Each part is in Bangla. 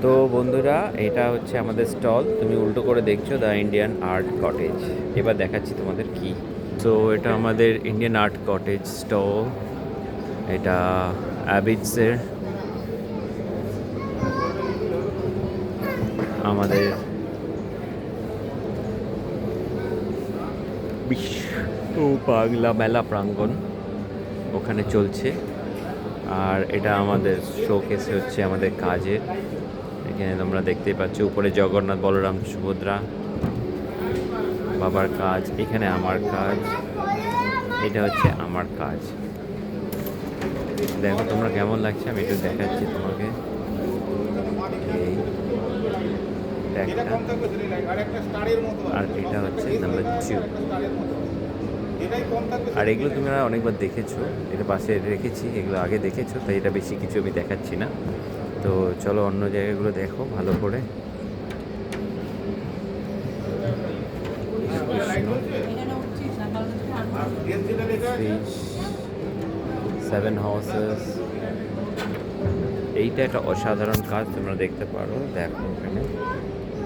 তো বন্ধুরা, এটা হচ্ছে আমাদের স্টল। তুমি উল্টো করে দেখছো দ্য ইন্ডিয়ান আর্ট কটেজ। এবার দেখাচ্ছি তোমাদের কি। তো এটা আমাদের ইন্ডিয়ান আর্ট কটেজ স্টল। এটা অ্যাবিডসের আমাদের বিশ্ব বাংলা মেলা প্রাঙ্গণ ওখানে চলছে। আর এটা আমাদের শোকেসে হচ্ছে আমাদের কাজের। এখানে তোমরা দেখতেই পাচ্ছ উপরে জগন্নাথ, বলরাম, সুভদ্রা, বাবার কাজ। এখানে আমার কাজ, এটা হচ্ছে আমার কাজ। দেখো তোমরা কেমন লাগছে, আমি একটু দেখাচ্ছি তোমাকে। এই একটা, আর এটা হচ্ছে নাম্বার 2। আর এগুলো তোমরা অনেকবার দেখেছো, এটা পাশে রেখেছি, এগুলো আগে দেখেছো, তাই এটা বেশি কিছু আমি দেখাচ্ছি না। তো চলো অন্য জায়গাগুলো দেখো ভালো করে। সেভেন হাউসেস, এইটা একটা অসাধারণ কাজ, তোমরা দেখতে পারো। দেখো এখানে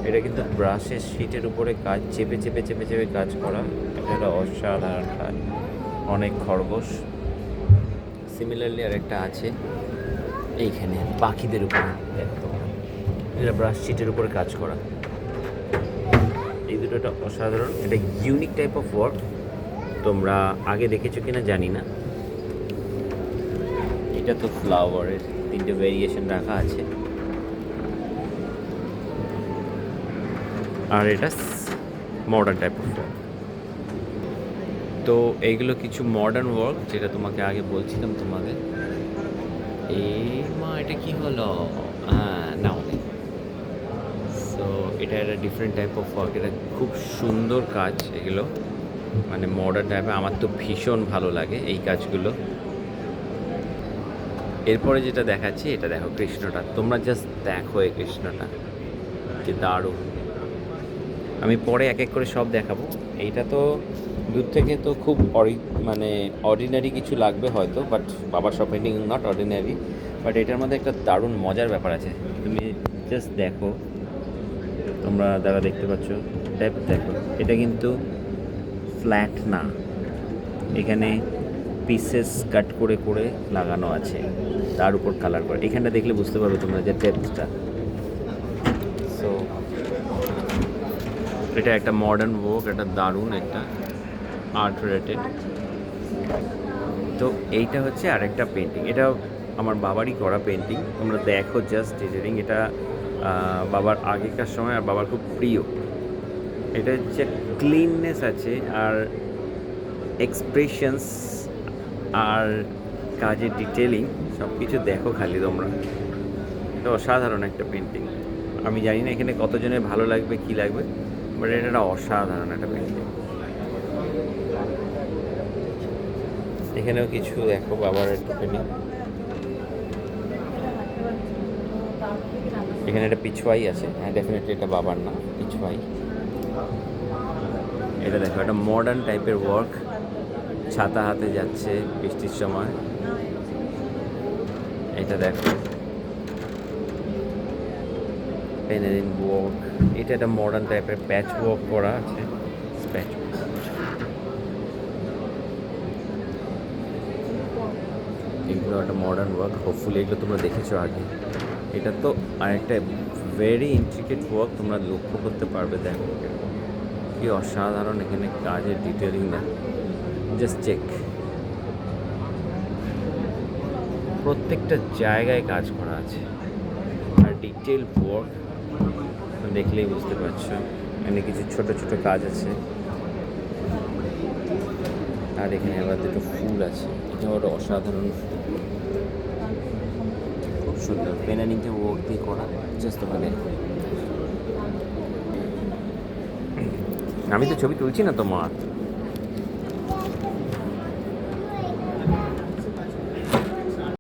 এটা কিন্তু ব্রাশের শিটের উপরে কাজ, চেপে চেপে চেপে চেপে কাজ করা। এটা একটা অসাধারণ কাজ, অনেক খরগোশ। সিমিলারলি আরেকটা আছে এইখানে পাখিদের উপরে, দেখো এটা ব্রাশ শিটের উপরে কাজ করা। এই দুটোটা অসাধারণ, এটা ইউনিক টাইপ অফ ওয়ার্ক। তোমরা আগে দেখেছো কিনা জানি না। এটা তো ফ্লাওয়ারের 3টে ভেরিয়েশন রাখা আছে। আর এটা মডার্ন টাইপ অফ ওয়ার্ক। তো এইগুলো কিছু মডার্ন ওয়ার্ক, যেটা তোমাকে আগে বলছিলাম তোমাদের। এই মা, এটা কি হলো? হ্যাঁ, নাও। সো এটা একটা ডিফারেন্ট টাইপ অফ ওয়ার্ক। এটা খুব সুন্দর কাজ এগুলো, মানে মডার্ন টাইপের। আমার তো ভীষণ ভালো লাগে এই কাজগুলো। এরপরে যেটা দেখাচ্ছি, এটা দেখো কৃষ্ণটা। তোমরা জাস্ট দেখো এই কৃষ্ণটা, কি দারুণ। আমি পরে এক এক করে সব দেখাবো। এইটা তো দূর থেকে তো খুব মানে অর্ডিনারি কিছু লাগবে হয়তো, বাট বাবার সব পেন্টিং নট অর্ডিনারি। বাট এটার মধ্যে একটা দারুণ মজার ব্যাপার আছে। তুমি জাস্ট দেখো, তোমরা যারা দেখতে পাচ্ছ ডেপথ দেখো। এটা কিন্তু ফ্ল্যাট না, এখানে পিসেস কাট করে করে লাগানো আছে, তার উপর কালার করে। এখানটা দেখলে বুঝতে পারবে তোমরা যে ডেপথটা। সো এটা একটা মডার্ন ওয়ার্ক, একটা দারুণ একটা আর্ট রিলেটেড। তো এইটা হচ্ছে আরেকটা পেন্টিং, এটা আমার বাবারই করা পেন্টিং। তোমরা দেখো জাস্ট ডিটেলিং। এটা বাবার আগেকার সময় আর বাবার খুব প্রিয়। এটা হচ্ছে ক্লিননেস আছে, আর এক্সপ্রেশনস, আর কাজের ডিটেলিং সব কিছু দেখো খালি তোমরা। এটা অসাধারণ একটা পেন্টিং। আমি জানি না এখানে কতজনের ভালো লাগবে কি লাগবে, বাট এটা একটা অসাধারণ একটা পেন্টিং। এখানেও কিছু দেখো বাবার একটা পেন্টিং। এখানে একটা পিছুয়াই আছে, হ্যাঁ ডেফিনেটলি এটা বাবার না, পিছুয়াই। এটা দেখো একটা মডার্ন টাইপের ওয়ার্ক, ছাতা হাতে যাচ্ছে বৃষ্টির সময়। এটা দেখো পেনারিন ওয়ার্ক, এটা একটা মডার্ন টাইপের প্যাচ ওয়ার্ক করা আছে। প্যাচ এগুলো একটা মডার্ন ওয়ার্ক, হোপফুলি এগুলো তোমরা দেখেছো আগে। এটা তো আরেকটা ভেরি ইন্ট্রিকেট ওয়ার্ক, তোমরা লক্ষ্য করতে পারবে। দেখো কি অসাধারণ এখানে কাজের ডিটেলিং না, জাস্ট চেক। প্রত্যেকটা জায়গায় কাজ করা আছে, আর ডিটেল ওয়ার্ক দেখলেই বুঝতে পারছো। এখানে কিছু ছোট ছোট কাজ আছে, আর এখানে আবার দুটো ফুল আছে। এটা ওটা অসাধারণ, খুব সুন্দর পেনারিংটা ওয়ার্ক দিয়ে করা। জাস্ট তোমরা দেখো। আমি তো ছবি তুলছি না তোমার।